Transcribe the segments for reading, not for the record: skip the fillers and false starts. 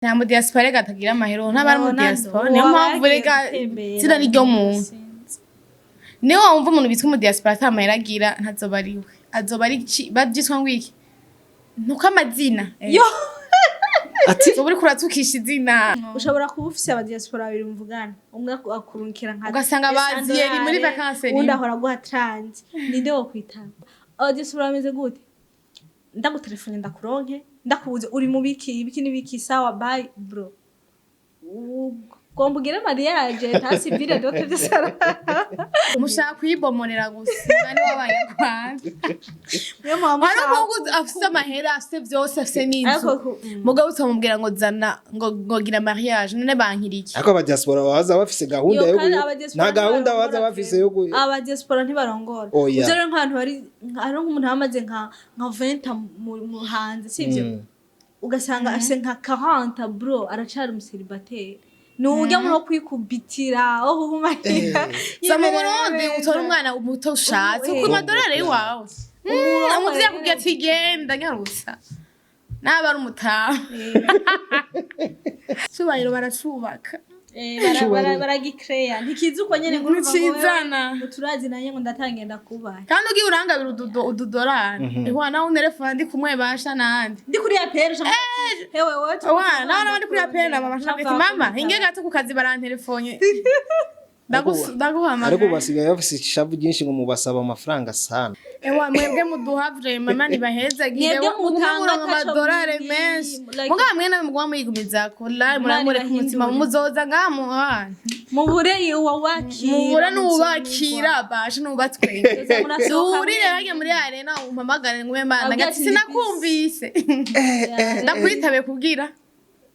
nta mu diaspora gatagira amahero ntabari mu diaspora niyo mpamvu rega zira ryo muntu niyo wumva umuntu bitwa mu diaspora atamahera agira ntazoba ariwe azoba ari bavyitwa ngwiki nuko amazina yo ati uburi kuratukisha izina ushobora kuba ufise aba diaspora babiri muvugana umwe akurunkira nka ugasanga baziye muri vacances undi ahora guha transit ninde wo kwitanga aba diaspora bameze gute ndagutelefone ndakuronke ndakubuze uri mu biki n'ibiki sawa bye bro Gombugire mariage tasi vile dote bisara umushaka kuyibomorera gusa ngani w'abanyarwanda yo mama afite amahera afite byose afite n'inzu mugabo utamubwira ngo zana ngo gira mariage none bankiriki ako aba diaspora baza bafise gahunda yo nta gahunda baza bafise yo aba diaspora ntibarongora uje rero nk'abantu bari ari nk'umuntu amaze nka 20 mu hanze sivyo ugasanga afise nka 40 bro aracari umuseribateri Nujya mu kwikubitira aho humahira. Sama Burundi utora umwana umuto ushatse uko amadolari yiwawe. Umuvye akubwiye ati genda nyarusa. Naba ari umutaha. Subayiro barasubaka. Baragikreya ntikizi uko nyene ngo ncizana uturazi nanye ngo ndatangenda kubaye kandi ugiye urangabira ududorari ihwana unerefona ndi kumwe basha nandi ndi kuri apere hewe wote wana ndi kuri apere babasha mama inge gato ku kazi barantelefone ndaguhamagara ariko basigaye bafise ishavu byinshi ngo mubasaba amafaranga sana ewa mwebwe muduhavre mama nibaheza gire mutanga amadolari menshi muga hamwe na mugwa muyigumiza ko la muramure ku mutima muzoza ngamu mubure wawakira mubure n'ubakira bashe n'ubatwenge urire bage muri arena umpamagare ngwe mana ngati sinakumvise ndakwitabe kubwira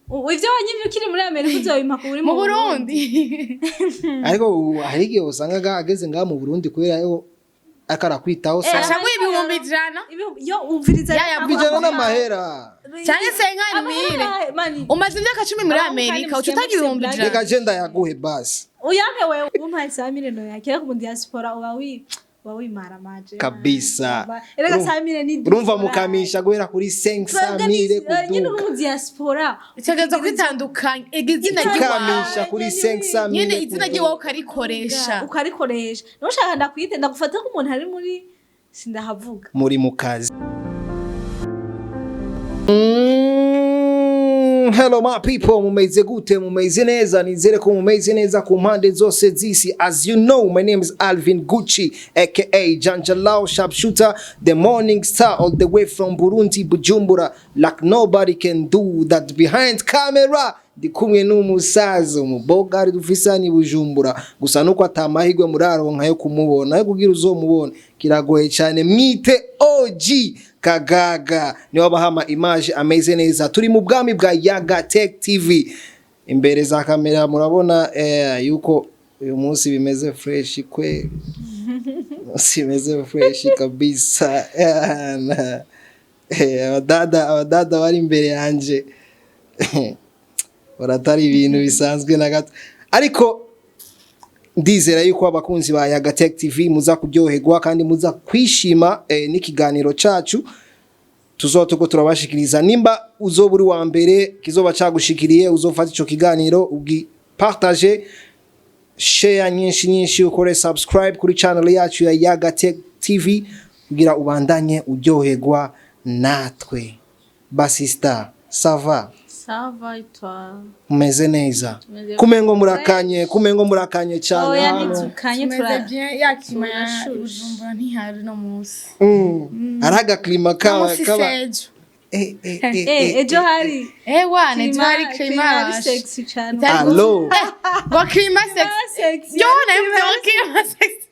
Ivyo wanyimye ukiri muri Amerika uzobimpa kuri mu Burundi ariko ahige usanga ageze nga mu Burundi kubera yo akara kwitaho sa ashaka ibihumbi ijana yo umviriza bijana n'amahera cyane senga nimire umaze imyaka 10 muri Amerika ututaga ibihumbi ijana reka agenda yaguhe basi uyanke wewe umpa 5 no yakira ku diaspora wawimara maje kabisa erega 5 ni urumva mukamisha guhera kuri 500 kuduka nyine uri mu diaspora itegezo kwitandukanya igizina kamisha kuri 500 nyine izina giwe ukarikoresha no shaka ndakwite ndagufata ko umuntu ari muri sindahavuga muri mukazi Hello my people, mumeze gute mumeze neza nizere ko mumeze neza ku mpande zose zisi. As you know, my name is Alvin Gucci aka Janjalao Sharpshooter, the morning star all the way from Burundi Bujumbura, like nobody can do that behind camera. Ndi kumwe n'umusaza umubogari dufisani Bujumbura gusa nuko atamahirwe muraronka yo kumubona yo kugira uzomubona kiragoye cyane mwite OG Kagaga niwe bahama image ameze neza turi mu bwami bwa Yaga Tech TV imbere za kamera murabona yuko uyu munsi bimeze fresh kwe bimeze fresh kabisa abadada bari imbere yanje baratari ibintu bisanzwe na gato ariko ndizera yuko abakunzi ba Yaga Tech TV muza kuryoherwa kandi muza kwishima n'ikiganiro cacu tuzotuko turabashikiriza nimba uzoburi wa mbere kizoba cagushikiriye uzofata ico kiganiro ugi partager share nyinshi ukore subscribe kuri channel yacu ya Yaga Tech TV kugira ubandanye uryoherwa natwe basista sava Sava itwa meze neza kumengo murakanye cyane oya nitukanye turabye yakima ya Bujumbura ntihari no munsi araga klima kaba ejo hari wane twari klima sexy cyane allo go klima sexy yo na mwe klima sexy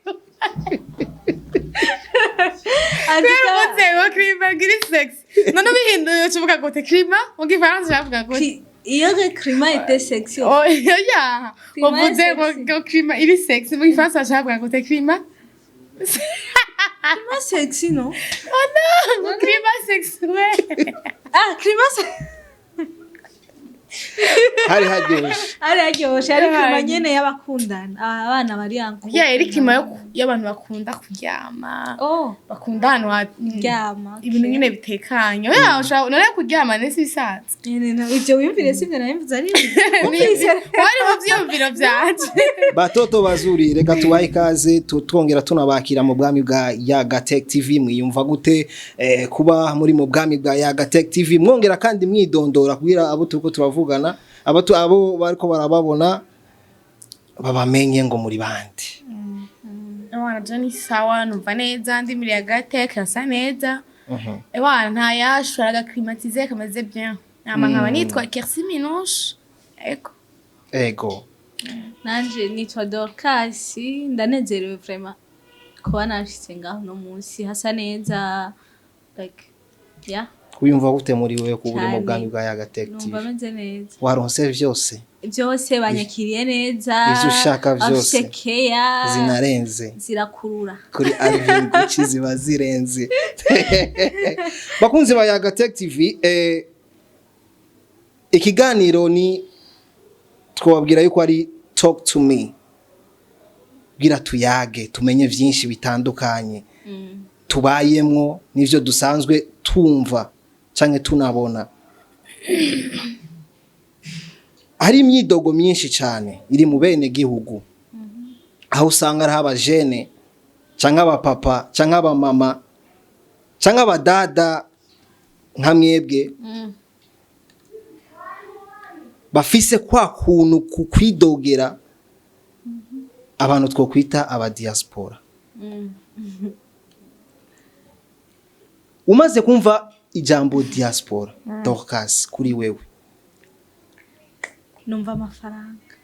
Wo klima giri sexy None bihinduye ucuvuga gute klima mu gifaransa cyavuga gute iyo klima était sexy oh ya uvuze ngo klima iri sexy mu gifaransa cyavuga gute klima klima sexy no oh no klima sexy klima hari haryoshe ari kuma nyene y'abakundana abana bari yanko iri kima y'abantu bakunda kuryama bakunda ahantu haryama ibintu nyine bitekanye none kuryama nese bisanzwe ivyo wiyumvire sivyo nayimvuze ari wari mu vyiyumviro vyaje batoto bazuri reka tubahe ikaze twongera tunabakira mu bwami bwa Yaga Tech TV mwiyumva gute kuba muri mu bwami bwa Yaga Tech TV mwongera kandi mwidondora kugira abo turiko turavugana abo bariko barababona babamenye ngo muri bandi Ewana Johnny sawa numva neza ndi muri Yaga Tech asa neza Ewana ntayashura agaklimatize kamaze bien nkaba nitwa Kersi Minoche ego nanje nitwa Dorcas ndanezerewe vraiment kuba nashitse ngaho no munsi hasa neza like Kuyumva gute muri wewe kuburi mu bwami bwa Yaga Tech TV numva meze neza waronse byose banyakiriye neza ivyo ushaka byose afsekeya zinarenze zirakurura kuri Alvin Gucci ziba zirenze bakunzi ba Yaga Tech TV ikiganiro ni twababwira yuko ari talk to me gira tuyage tumenye vyinshi bitandukanye tubayemwo nivyo dusanzwe tumva canke tunabona hari imyidogo myinshi cyane iri mu bene gihugu aho usanga ari abajene canke abapapa canke abamama canke abadada nka mwebwe bafise kwa kuntu kukwidogera abantu twokwita aba diaspora umaze kumva ijambo diaspora Dorcas kuri wewe numva amafaranga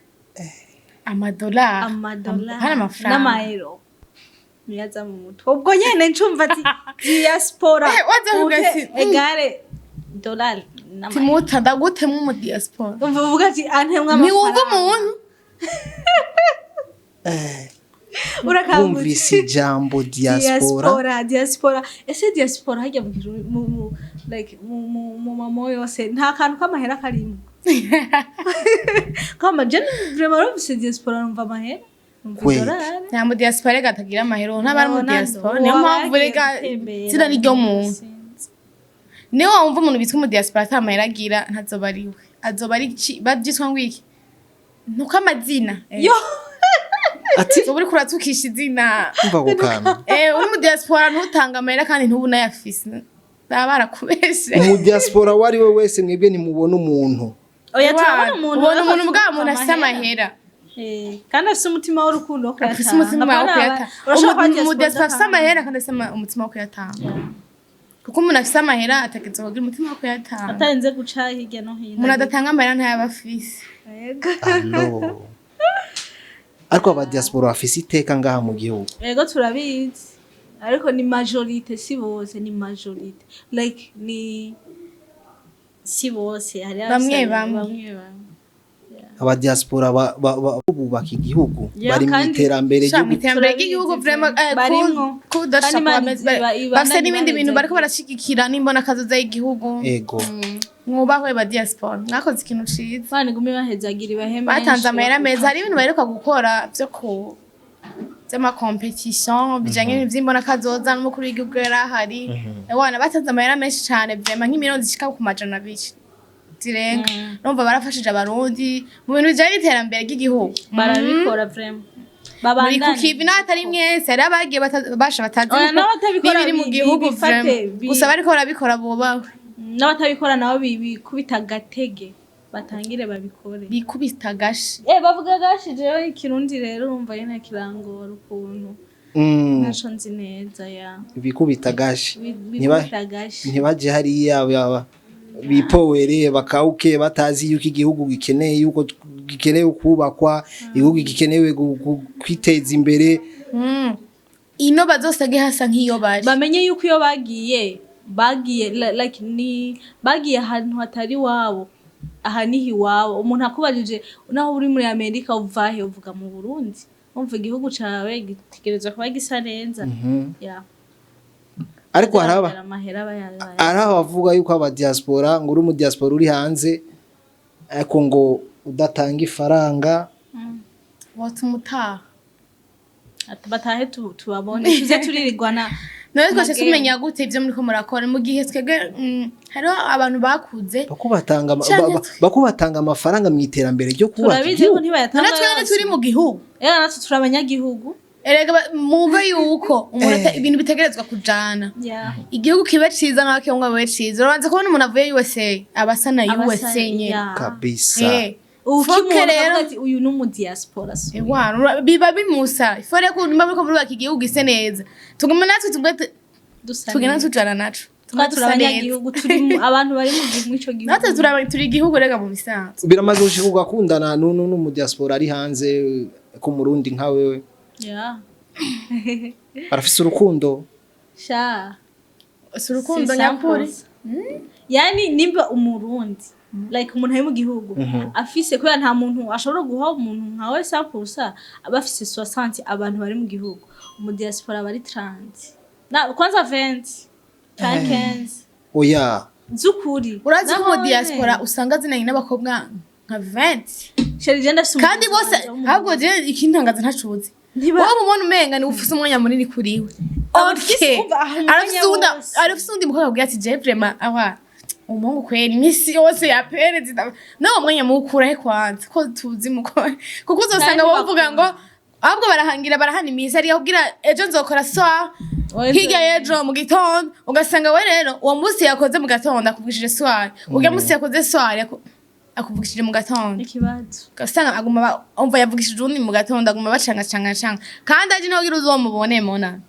amadolari n'amaeuro niyaza mu mutwe ubwo nyene ncumva ati diaspora egare dolari timuta ndagutemu mu diaspora uvuga ati antemwe amafaranga niwumva umuntu Wumvise ijambo diaspora ese diaspora hajya mu like mu mamo yose nta kantu kamahera karimo kama je vraiment wumvise diaspora numva amahera nta mu diaspora gatagira amahera ntabari mu diaspora niyo mpamvu rega zira ryo muntu niyo wumva umuntu bitwa mu diaspora atamahera agira ntazoba ariwe azoba ari bavyitwa ngwiki nuko amazina ati uburi kuratukisha izina umva gukana uri mu diaspora ntutanga amahera kandi ntubuna yafise barakubeshe mu diaspora wari we wese mwebwe nimubona umuntu oya twabona umuntu ubona umuntu bwa muntu afise amahera kandi afise umutima w'urukundo wo kuyatanga afise umutima wo kuyatanga mu diaspora afise amahera kandi afise umutima wo kuyatanga kuko umuntu afise amahera atekereza kugira umutima wo kuyatanga atarenze guca hirya no hino umuntu adatanga amahera ntayaba afise allo ariko aba diaspora bafise iteka ngaha mu gihugu yego turabizi ariko ni majorite si bose ni majorite like ni si bose hari bamwe aba diaspora bubaka igihugu bari mu iterambere ry'igihugu vraiment kudashaka bafise n'ibindi bintu bariko barashigikira n'imbona kazoza y'igihugu ego mwubahwe ba diaspora mwakoze ikintu ciza bane gumi bahezagira ibaheme batanze amahera meza hari ibintu baheruka gukora vyo ku zama competition bijanye n'ivy'imbona kazoza n'umukuru w'igihugu yarahari ewana batanze amahera menshi cyane vraiment nk'imiliyoni zishika ku majana 2 zirenga numva barafashije abarundi mu bintu bijanye n'iterambere ry'igihugu barabikora vraiment muri kukivi n'atari mwese ari abagiye basha batazi n'ibiri mu gihugu vraiment gusa bariko barabikora bubahwe n'abatabikora nabo bikubita agatege batangire babikore bikubita gashi bavuga gashi jewe ikirundi rero urumva yene kirangora ukuntu naco nzi neza bikubita gashi ntibaje hariya bipowere bakauke batazi yuko igihugu gikeneye kubakwa igihugu gikenewe kwiteza imbere ino bazosage hasa nk'iyo baje bamenye yuko iyo bagiye like ni bagiye ahantu hatari wabo aha nihi wabo umuntu akubajije naho uri muri Amerika uvahe uvuga mu Burundi umva igihugu cawe gitegerezwa kuba gisa neza ariko araho bavuga yuko aba diaspora ngo uri mu diaspora uri hanze ariko ngo udatanga ifaranga watumutaha batahe tubabone tuze turirirwana nawe twese tumenya gute ivyo muri ko murakora mu gihe twege hariho abantu bakuze bakubatanga amafaranga mu iterambere ryo kubaka turabizi ko ntibayatanga natwe turi mu gihugu natwe turabanyagihugu erega mumve yuko umuntu ibintu bitegerezwa kujana igihugu kibe ciza nk'ako ngo abe ciza urabanza kubona umuntu avuye USA abasa na USA nye kabisa ukimuntu ati uyu no mu diaspora biba bimusa ifore ko nimba ko muri baki igihugu ise neza tuguma natwe tugena tujana naco turabanyagihugu turi abantu bari mu gihugu ico gihugu natwe turi igihugu rega mu misanzu biramaze gushikuka kundana no mu diaspora ari hanze ko murundi nka wewe arafise urukundo urukundo nyakuri yani nimba umurundi like umuntu ari mu gihugu afise kubera nta muntu ashobora guha umuntu nka we 100% abafise 60 abantu bari mu gihugu mu diaspora bari 30 na kwanza 20 15 oya zukuri urazi ko mu diaspora usanga zinanye n'abakobwa nka 20 kandi bose ahubwo je ikintangaza ntacuze waba ubona umenga ni ufise umwanya munini kuriwe arafise undi mukobwa abwira ati je vraiment awa umungu kweli imisi yose ya perezida nawo mwanya mukurahe kwanza ko tuzi mukore kuko uzosanga bavuga ngo ahubwo barahana imisi ari kugira ejo nzokora soir hirya y'ejo mu gitondo ugasanga we rero uwo munsi yakoze mu gatondo akuvugishije soir ugiye munsi yakoze soir akuvugishije mu gatondo ikibazo ugasanga aguma umva yavugishije undi mu gatondo aguma bacanga kandi aje nawe ugira uzomubone mona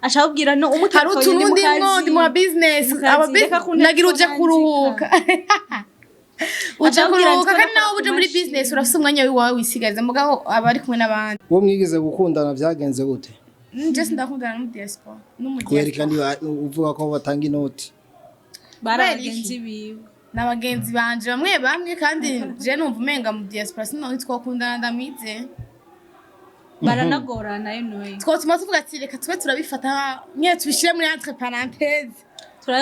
ashakubwira no hari uturundi ndi mu business nagira uje kuruhuka kandi nawe uje muri business urafise umwanya wawe wisigaza mugabo abari kumwe n'abandi wo mwigeze gukundana byagenze gute je sindakundana mu diaspora kubera kandi uvuga ko batanga inoti baragenzi biwe n'abagenzi banje bamwe kandi je numva umenga mu diaspora sinone twakundana ndamize baranagorana noye twatuma tuvuga ati reka tube turabifata nye tubishire muri entre parenthèse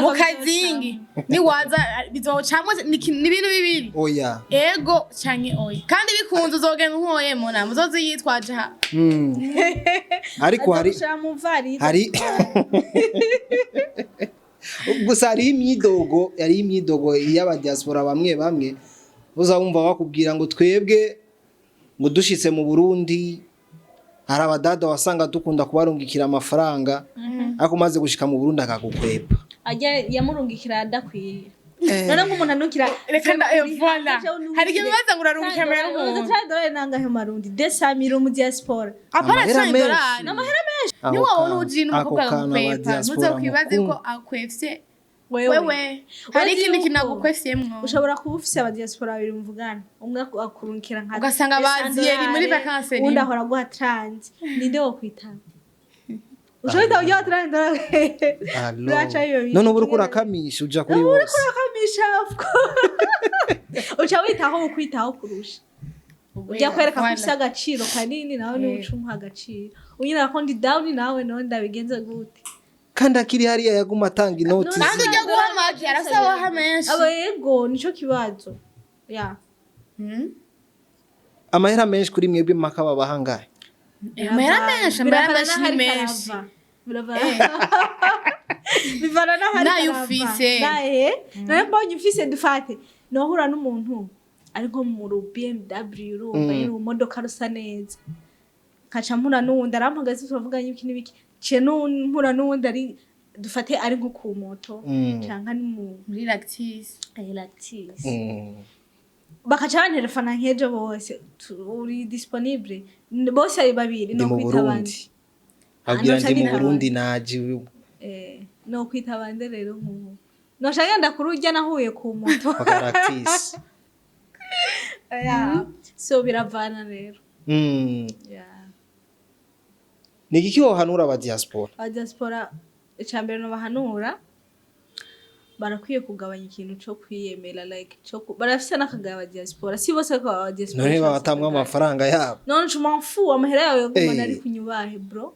mu kazingi ni waza bizocamwe ni ibintu bibiri oya ego canke oya kandi bikunze uzogenda nkoye mona muzozi yitwaje ha ariko hari gusa hari imyidogo y'abadiaspora bamwe uzabumva bakubwira ngo twebwe ngo dushitse mu Burundi hari abadada wasanga dukunda kubarungikira amafaranga ariko maze gushika mu Burundi akagukwepa ajya yamurungikira adakwiye none nk'umuntu anukira reka voilà hari igihe baza ngurarungikira amahera umuntu $3 nangahe marundi 200 mu diaspora apana $3 n'amahera menshi ni wowe ujina umukobwa agukwepa ntuzokwibaze ko akwefye wewe hari ikindi kinagukwefyemwo ushobora kuba ufise abadiaspora babiri muvugana umwe akurungikira nka ugasanga baziye muri vacances undi ahora guha 30 ninde wo kwitana ushobora ujya $3 none ubu urakamisha uja kuri bose urakamisha uca witaho ukwitaho kurusha ujya kwereka ko ufise agaciro kanini nawe ni ucumuha agaciro unyina ko ndi down nawe none ndabigenza gute kandi akiri hariya yaguma atanga inoti kandi ujya guhamaki arasaba hamenshi abo yego nico kibazo ya amahera menshi kuri mwebwe maka babahangaye amahera menshi ni menshi bivana na hari nayo ufise nayo mbonye ufise dufate nohura n'umuntu ariko mu BMW urumva yari umodoka rusa neza kaca mpura n'uwundi arampagaze tuvuganye iki n'ibiki cye mpura n'uwundi ari dufate ari nko ku moto cyangwa ni muri lactis bakaca bantelefona nk'ejo bose uri disponible bose ari babiri no kwita abandi abwira ndi mu Burundi naje no kwita abandi rero nk'ubu no shaka ndakurujya nahuye ku moto lactis so biravana rero Nigiki wohanura abadiaspora? Abadiaspora icambere no bahanura barakwiye kugabanya ikintu cyo kwiyemera like cyo barafise nakagaba diaspora si bose ko abadiaspora none batamwa amafaranga yabo none je m'en fous amahera yawe yagumana ari kunyubahe bro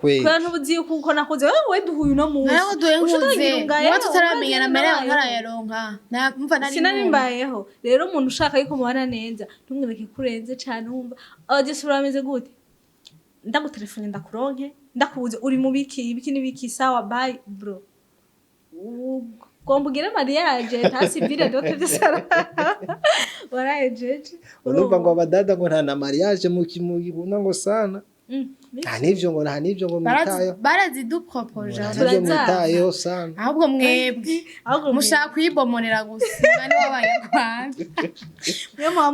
Kwa ntubuzi uko nakoze wewe duhuye no mu. Nawe duhuye ngo tutaramenya na mbere nkarayaronka. Mva nari sinabimbayeho. Rero umuntu ushaka yuko mubana neza ntumwereke kurenze cyane wumva. Abadiyasipora bameze gute? Ndagutelefone ndakuronke, ndakubuze uri mu biki n'ibiki sawa bye bro. Gombugire mariage tasibire dote bisara. Warajeje. Urumva ngo abadada ngo nta na mariage mu kimugibuna ngo sana. Nta nivyo ngo mitayo. Barazidupropoje. Mitayo sana. Ahubwo mwebwe mushaka kuyibomorera gusa ngani w'abanyarwanda.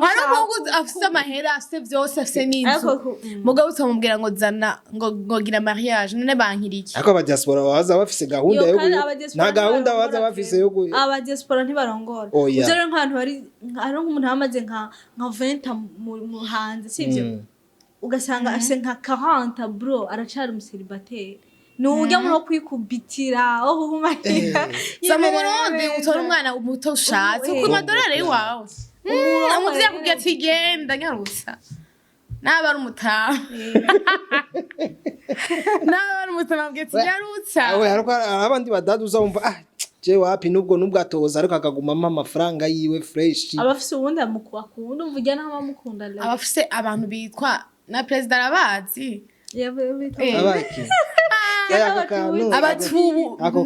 Hari umuntu afite amahera afite byose afite n'inzu. Mugabo utamubwira ngo zana ngo gira mariage none bankiriki. Ariko abadiaspora baza bafise gahunda yo nta gahunda baza bafise yo abadiaspora ntibarongora. Ujere nk'abantu bari ari nk'umuntu hamaze nka 20 mu hanze sivyo. Ugasanga afise nka 40 bro aracari umuseribateri nujya mu kwikubitira aho humahira sama murundi utora umwana umuto ushatse uko amadolari wawe amuvya kugira ati genda nyarusa nabari umutama nabari umutama kugira ati nyarutsa awe hariko abandi badaduza umva je wapi nubwo atoza ariko akagumama amafaranga yiwe fresh abafise ubundi amukunda umvuga naho amukunda abafise abantu bitwa na president arabazi abaki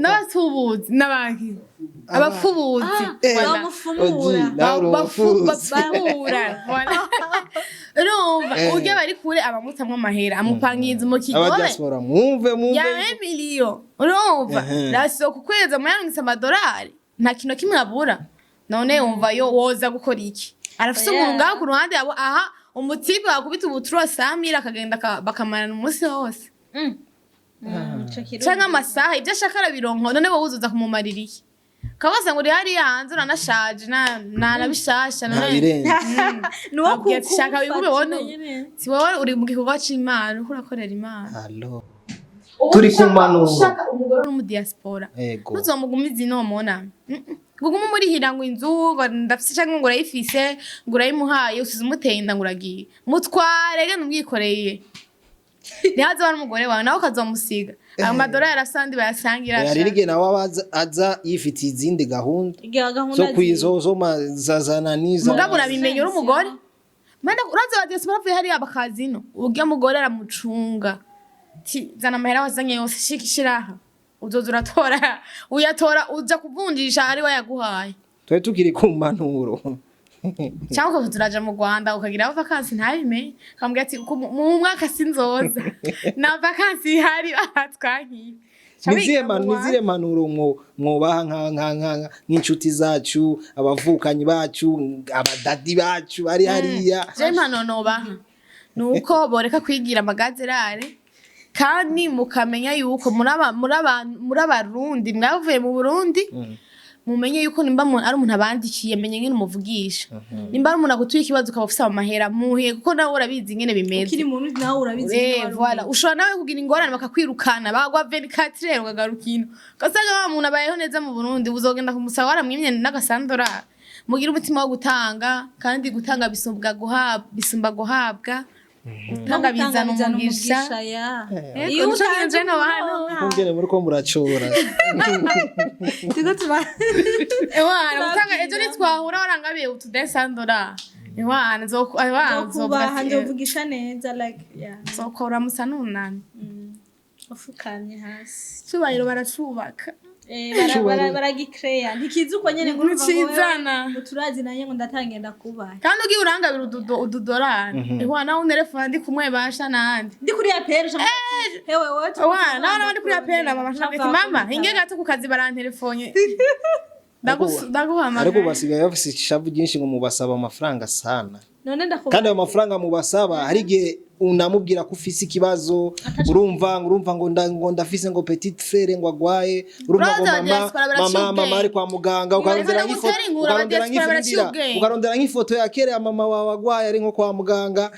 n'abatubuzi n'abaki abafubuzi bafura urumva urya bari kure abamutamwe amahera amupangiza mu kigore mwumve ya miliyo urumva rasiyo kukweza muyanungisa amadolari nta kintu kimwe abura none wumva yo woza gukora iki arafise umuntu ngaho ku ruhande yabo aha umutipe wakubita ubuturo samira akagenda bakamarana umunsi wose canke amasaha ibyo ashaka arabironka none wowe uzuza kumumarira iki kabasa ngo uri hariya hanze uranashaje nabishasha nuwo kushaka bigume wone si wowe uri mu gikorwa c'Imana uriko urakorera Imana turi kumanura ushaka umugore wo mu diaspora ntuzomugumiza inomona Gugumu muri hirango inzu ngo ndafise cyangwa ngo urayifise ngo urayimuhaye usize umuteye nda nguragiye mutware genda umwikoreye nihaze bari umugore wawe nawe ukazomusiga amadolari arasandi bayasangira yaririge nawe aza yifitiye izindi gahunda zo kwizozo mazazana niza mugabo urabimenye uri umugore mana uraza badiyasipora avuye hariya bakazino urya mugore aramucunga zana amahera wazanye yose shikishiraha uzoza uyatora uja kuvunjisha ari wayaguhaye twe tukiri ku mpanuro cyangwa turaja mu Rwanda ukagira vacancy ntabimenye kambwira ati mu mwaka sinzoza na vacancy hari batwankiye nizire manuro mwobaha nk'inshuti zacu abavukanyi bacu abadadi bacu ari hariya je mpano baha nuko boreka kwigira amagazerare kandi mukamenya yuko muri abarundi mwavuye mu Burundi mumenye yuko nimba ari umuntu abandikiye menye ngene umuvugisha nimba ari umuntu agutuye ikibazo ukabafisa amahera muhe kuko nawe urabizi ngene bimeze ukiri muntu nawe urabizi voilà ushobora nawe kugira ingorane bakakwirukana bagwa 24 rero ugagarukino kasaga wa muntu abayeho neza mu Burundi uzogenda kumusaba waramwimye n'agasandora mugira umutima wo gutanga kandi gutanga bisumba guhabwa Nanga bizana umugisha iyo utanje no hano kongere muri ko muracora tigo tuba ewana utanga ejo nitwahura warangabiye utudesandora ewana zokubaha ndovugisha neza like zokora musanunani ufukamye hasi cyubahiro baracubaka baragikreya ntikizi uko nyene ngo uturazi nanye ngo ndatangenda kubaha kandi ugi urangabira ududorari ewana unerefona ndi kumwe basha nandi ndi kuri apere hewe wote nawe ndi kuri apere na mama shaka mama inge gato kukazi barantelefone ndaguhamagara ariko basigaye bafise ishavu byinshi ngo mubasaba amafaranga sana none ndakuba kandi ayo mafaranga mubasaba hari gihe unamubwira ko ufise ikibazo urumva ngo ndafise ngo petite frère ngo agwaye urumva ngo mama ari kwa muganga ukarondera nk'ifoto ya kera ya mama wawe agwaye ari nko kwa muganga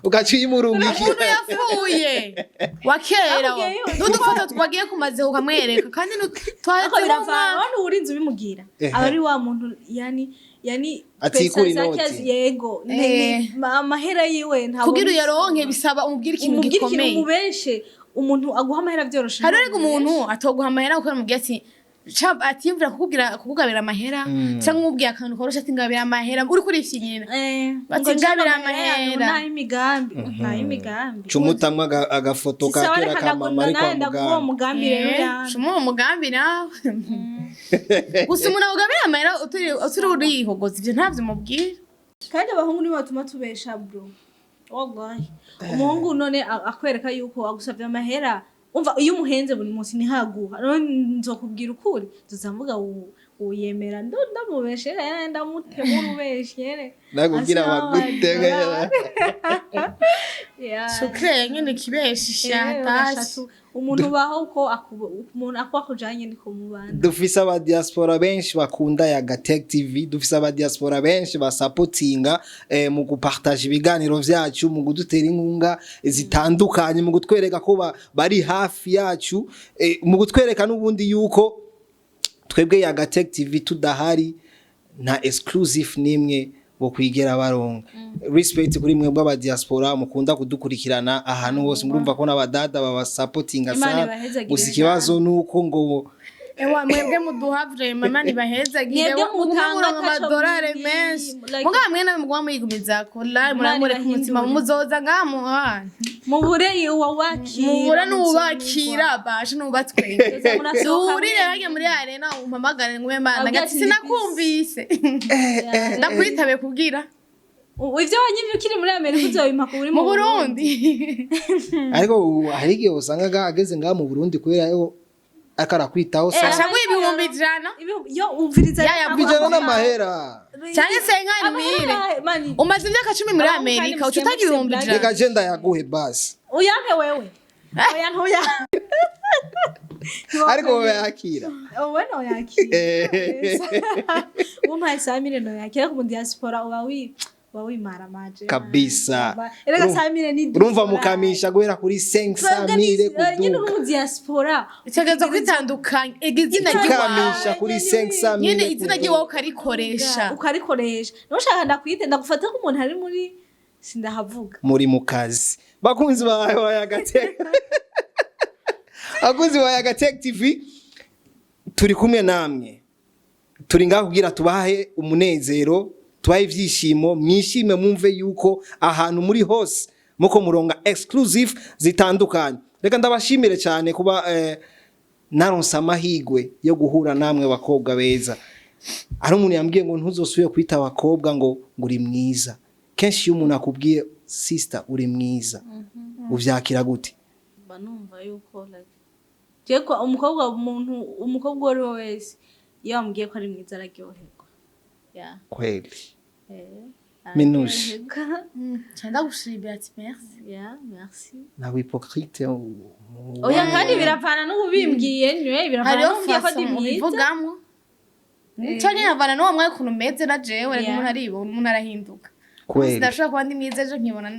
ugaciye imurungiki umuntu yapfuye wakera n'udufoto twagiye kumaze ukamwereka kandi twari biravana urinze ubimugira abari wa muntu yani yani Atikura pesa inoti. zake yego amahera yiwe ntabwo kugira uyaronke bisaba umubwira ikintu gikomeye umubeshe umuntu aguha amahera byoroshe hari rego umuntu atoguha amahera kuko mubwira ati yumvira kukugabira amahera cyangwa umubwiye akantu korosha ati ngabira amahera uri kurishyinyira bati ngabira amahera nta imigambi cumutamwe agafoto ka kera ka mama ari kwa muganga umugambi rero uwo mugambi nawe gusa umuntu agabira amahera uturi urihogoza ivyo ntavyo mubwira kandi abahungu nibo batuma tubesha bro wallahi umuhungu none akwereka yuko agusavye amahera umva iyo umuhenze buri munsi ntihaguha none nzokubwira ukuri tuzavuga uyemera ndamubeshere ndamutemura ubeshere nakubwira bagutega sukre nyene kibeshisha tashi umuntu baho uko umuntu akujanye niko mubanda dufise aba diaspora benshi bakunda Yaga Tech TV dufise aba diaspora benshi basupportinga mu gupartage ibiganiro vyacu mu gudutera inkunga zitandukanye mu gutwereka ko bari hafi yacu mu gutwereka n'ubundi yuko twebwe Yaga Tech TV tudahari nta exclusive nimwe bo kwigera baronga respect kuri mwe bwa diaspora mukunda kudukurikirana ahantu hose murumva ko n'abadada baba supportinga sana gusa ikibazo nuko ngo ewa mwebwe muduhavre mama nibahezagire mutanga amadolari menshi muga hamwe na mugwa muyigumiza ko la muramure ku mutima muzoza ngamu mubure uwakira mubure n'ubakira bashe n'ubatwenze urire hage muri arena umpamagare ngwe mana gati sinakumvise ndakwitabe kubwira ivyo wanyimye ukiri muri Amerika uzobimpa kuri mu Burundi ariko harige usanga ageze ngamu mu Burundi kubera yo akara kwitaho sa ashagwe ibihumbi ijana yo umviriza bijana n'amahera cyane senga imire umaze imyaka 10 muri Amerika ucutaga ibihumbi ijana reka agenda yaguhe basi uyanke wewe oya ntuya ariko wowe yakira wowe no yakira umpaye samire no yakira ku diaspora wawimara maje kabisa erega samire ni urumva mukamisha guhera kuri 500,000 kuduka nyine mu diaspora icagaza kwitandukanya igizina kukamisha kuri 500,000 nyine izina giwe ukarikoresha nushaka ndakwite ndagufata ko umuntu ari muri sindahavuga muri mukazi bakunzi bawe Yaga Tech akunzi wa Yaga Tech TV turi kumwe namwe turi ngaho kugira tubahe umunezero tubahe ivyishimo mwishime mumve yuko ahantu muri hose muko muronga exclusive zitandukanye reka ndabashimire cyane kuba naronsa amahigwe yo guhura namwe bakobwa beza ari umuntu yambwiye ngo ntuzosuye kwita abakobwa ngo uri mwiza kenshi iyo umuntu akubwiye sister uri mwiza uvyakira gute banumva yuko like jeko umukobwa wari wese iyo ambwiye ko ari mwiza araryoherwa kweli Minouche cyanda gushibira ati merci merci na hypocrite oya kandi biravana n'ubimbwiye niwe biravana n'umbwiye ko dimwiza bivugamo cyane yavana n'uwo mwaye kuntu meze na jewe rega umuntu aribo umuntu arahinduka kweli ndashaka kuba ndi mwiza ejo nkibona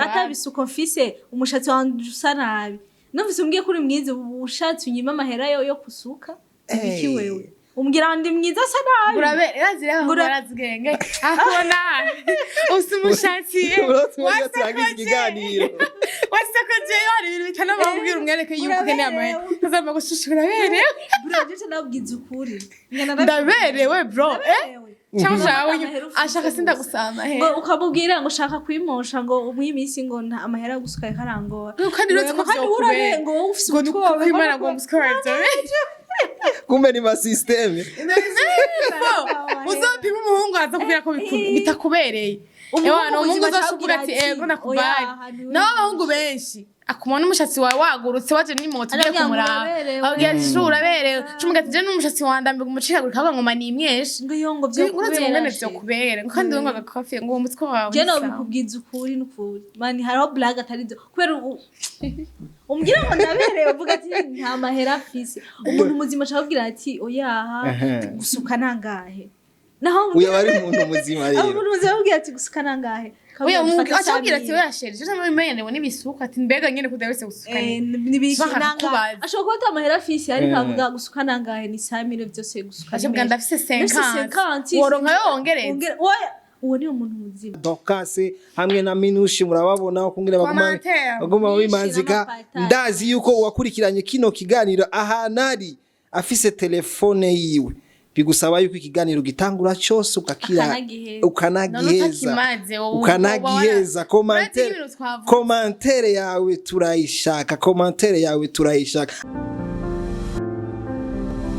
atabisuko mfise umushatsi wanje usa nabi numvise umbwiye kuri mwiza ushatse unyima amahera yo kusuka iki wewe umbwira ndi mwiza asa nabi urazigenge akona usumushatsi wasakoje yari ibintu bitana bambwira umwereke yuko keneye amahera azamba gushushura berewe bro je nabwiza ukuri ndaberewe bro cyangwa ashaka sinda gusama he ngo ukabubwira ngo shaka kwimosha ngo umwimisi ngo nta amahera gusuka karangora kandi rero tukubwira ngo ufise utwo kwimara ngo muskaraje kumbe ni ma system uzopima umuhungu aza kubwira ko bitakubereye ewana umuhungu uzashuvuga ati ego nakubari nawe abahungu benshi akumona umushatsi wawe wagurutse waje n'imoto ugiye kumuraba abwira ati shura berewe cumuga ati je n'umushatsi wandambiga umucikagurika kavuga ngo mani imweshe ngo yo ngo byo kubera byo kubera kandi ngo agakafe ngo umutwe wawe je no bikubwiza ukuri n'ukuri mani hariho blague atari byo kubera umbwira ngo ndaberewe uvuga ati nta mahera afise umuntu muzima ashaka kugira ati oyaha gusuka nangahe uyo bari umuntu muzima rero umuntu muzima ubwiye ati gusuka nangahe oya ashobora ati oya sheri cyo namenye n'ibisuka ati mbega nyene kudawese gusuka nibishanga ashobora kuba amahera afisi ariko avuga gusuka nangahe ni 5,000 byose gusuka ashobora ndafise 50 woronka yongereza uwo ni umuntu muzima dokase hamwe na minushi murababona ukungire baguma bimanzika ndazi yuko wakurikiranye kino kiganiro ahanari afise telefone yiwe bigusaba yuko ikiganiro gitangura cyose ukakira ukanagiheza commentaire yawe turayishaka